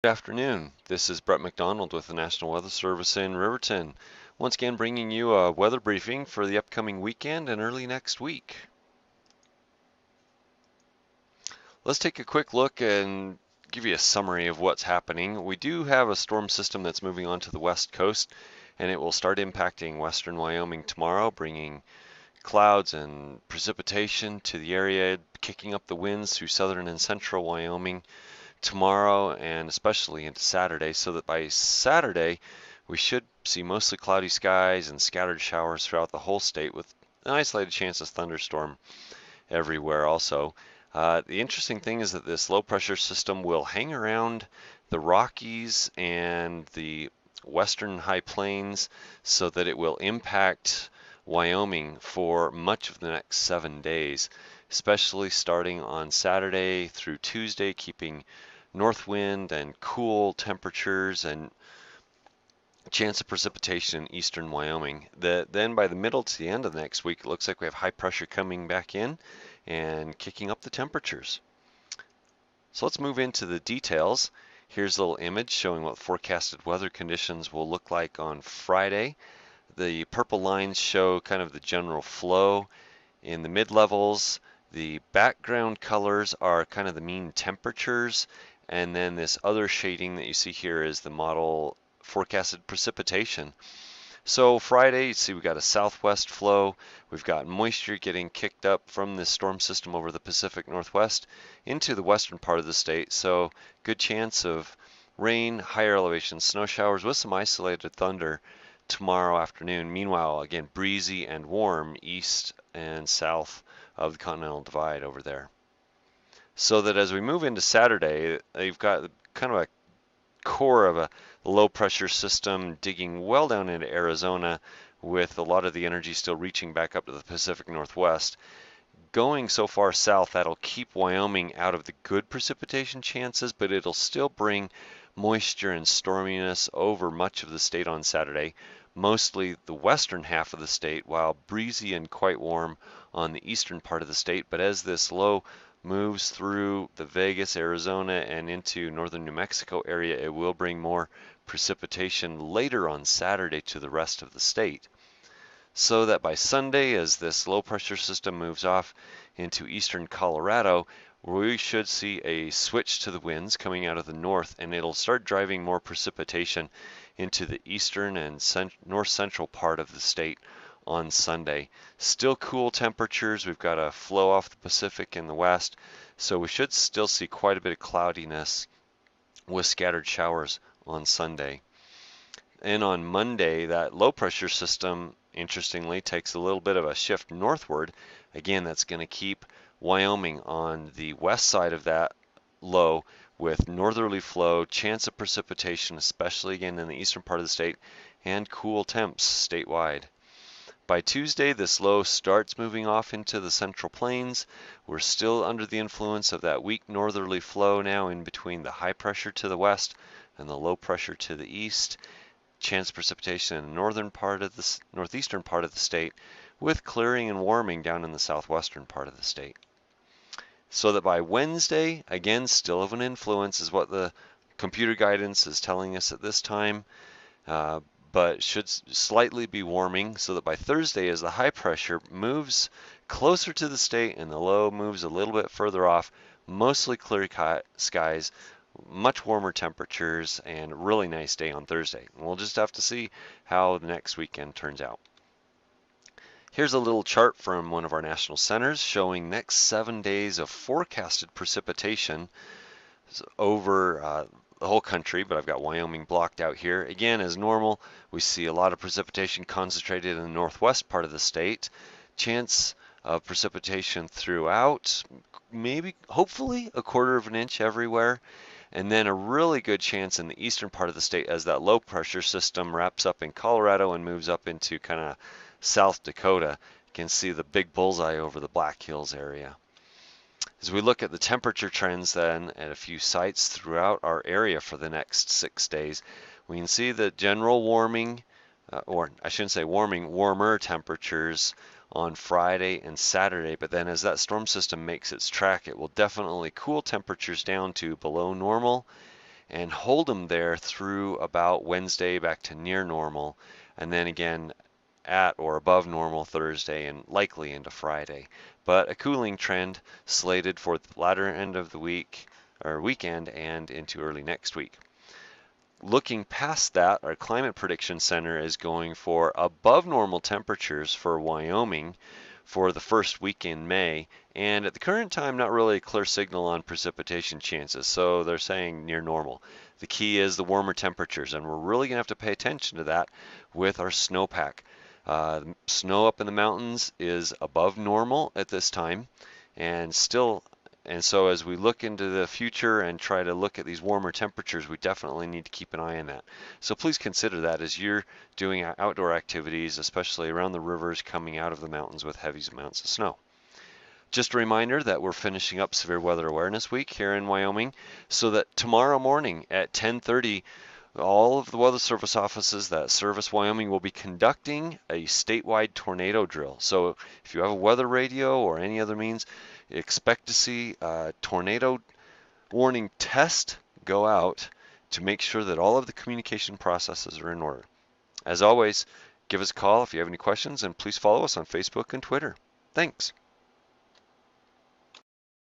Good afternoon. This is Brett McDonald with the National Weather Service in Riverton. Once again, bringing you a weather briefing for the upcoming weekend and early next week. Let's take a quick look and give you a summary of what's happening. We do have a storm system that's moving onto the west coast, and it will start impacting western Wyoming tomorrow, bringing clouds and precipitation to the area, kicking up the winds through southern and central Wyoming tomorrow and especially into Saturday, so that by Saturday we should see mostly cloudy skies and scattered showers throughout the whole state with an isolated chance of thunderstorm everywhere also. The interesting thing is that this low pressure system will hang around the Rockies and the western high plains so that it will impact Wyoming for much of the next 7 days, especially starting on Saturday through Tuesday, keeping north wind and cool temperatures and chance of precipitation in eastern Wyoming. Then by the middle to the end of the next week, it looks like we have high pressure coming back in and kicking up the temperatures. So let's move into the details. Here's a little image showing what forecasted weather conditions will look like on Friday. The purple lines show kind of the general flow in the mid-levels. The background colors are kind of the mean temperatures, and then this other shading that you see here is the model forecasted precipitation. So Friday, you see we got a southwest flow. We've got moisture getting kicked up from this storm system over the Pacific Northwest into the western part of the state. So good chance of rain, higher elevation snow showers with some isolated thunder tomorrow afternoon. Meanwhile, again, breezy and warm east and south of the Continental Divide over there. So that as we move into Saturday, you've got kind of a core of a low pressure system digging well down into Arizona with a lot of the energy still reaching back up to the Pacific Northwest. Going so far south, that'll keep Wyoming out of the good precipitation chances, but it'll still bring moisture and storminess over much of the state on Saturday, mostly the western half of the state, while breezy and quite warm on the eastern part of the state. But as this low moves through the Vegas, Arizona, and into northern New Mexico area, it will bring more precipitation later on Saturday to the rest of the state. So that by Sunday, as this low pressure system moves off into eastern Colorado, we should see a switch to the winds coming out of the north, and it'll start driving more precipitation into the eastern and north central part of the state on Sunday. Still cool temperatures. We've got a flow off the Pacific in the west, so we should still see quite a bit of cloudiness with scattered showers on Sunday. And on Monday, that low pressure system, interestingly, takes a little bit of a shift northward. Again, that's going to keep Wyoming on the west side of that low with northerly flow, chance of precipitation, especially again in the eastern part of the state, and cool temps statewide. By Tuesday, this low starts moving off into the central plains. We're still under the influence of that weak northerly flow now in between the high pressure to the west and the low pressure to the east. Chance of precipitation in the northern part of the northeastern part of the state, with clearing and warming down in the southwestern part of the state. So that by Wednesday, again, still of an influence is what the computer guidance is telling us at this time. But should slightly be warming, so that by Thursday, as the high pressure moves closer to the state and the low moves a little bit further off, mostly clear skies, much warmer temperatures, and a really nice day on Thursday. And we'll just have to see how the next weekend turns out. Here's a little chart from one of our national centers showing next 7 days of forecasted precipitation over the whole country, but I've got Wyoming blocked out here. Again, as normal, we see a lot of precipitation concentrated in the northwest part of the state. Chance of precipitation throughout, maybe, hopefully, a quarter of an inch everywhere. And then a really good chance in the eastern part of the state as that low pressure system wraps up in Colorado and moves up into kind of South Dakota. You can see the big bullseye over the Black Hills area. As we look at the temperature trends then at a few sites throughout our area for the next 6 days, we can see the general warming, or I shouldn't say warming, warmer temperatures on Friday and Saturday, but then as that storm system makes its track, it will definitely cool temperatures down to below normal, and hold them there through about Wednesday back to near normal, and then again at or above normal Thursday and likely into Friday. But a cooling trend slated for the latter end of the week or weekend and into early next week. Looking past that, our climate prediction center is going for above normal temperatures for Wyoming for the first week in May, and at the current time, not really a clear signal on precipitation chances, so they're saying near normal. The key is the warmer temperatures, and we're really going to have to pay attention to that with our snowpack. Snow up in the mountains is above normal at this time, and so as we look into the future and try to look at these warmer temperatures, we definitely need to keep an eye on that. So please consider that as you're doing outdoor activities, especially around the rivers coming out of the mountains with heavy amounts of snow. Just a reminder that we're finishing up Severe Weather Awareness Week here in Wyoming, so that tomorrow morning at 10:30, all of the Weather Service offices that service Wyoming will be conducting a statewide tornado drill. So if you have a weather radio or any other means, expect to see a tornado warning test go out to make sure that all of the communication processes are in order. As always, give us a call if you have any questions, and please follow us on Facebook and Twitter. Thanks.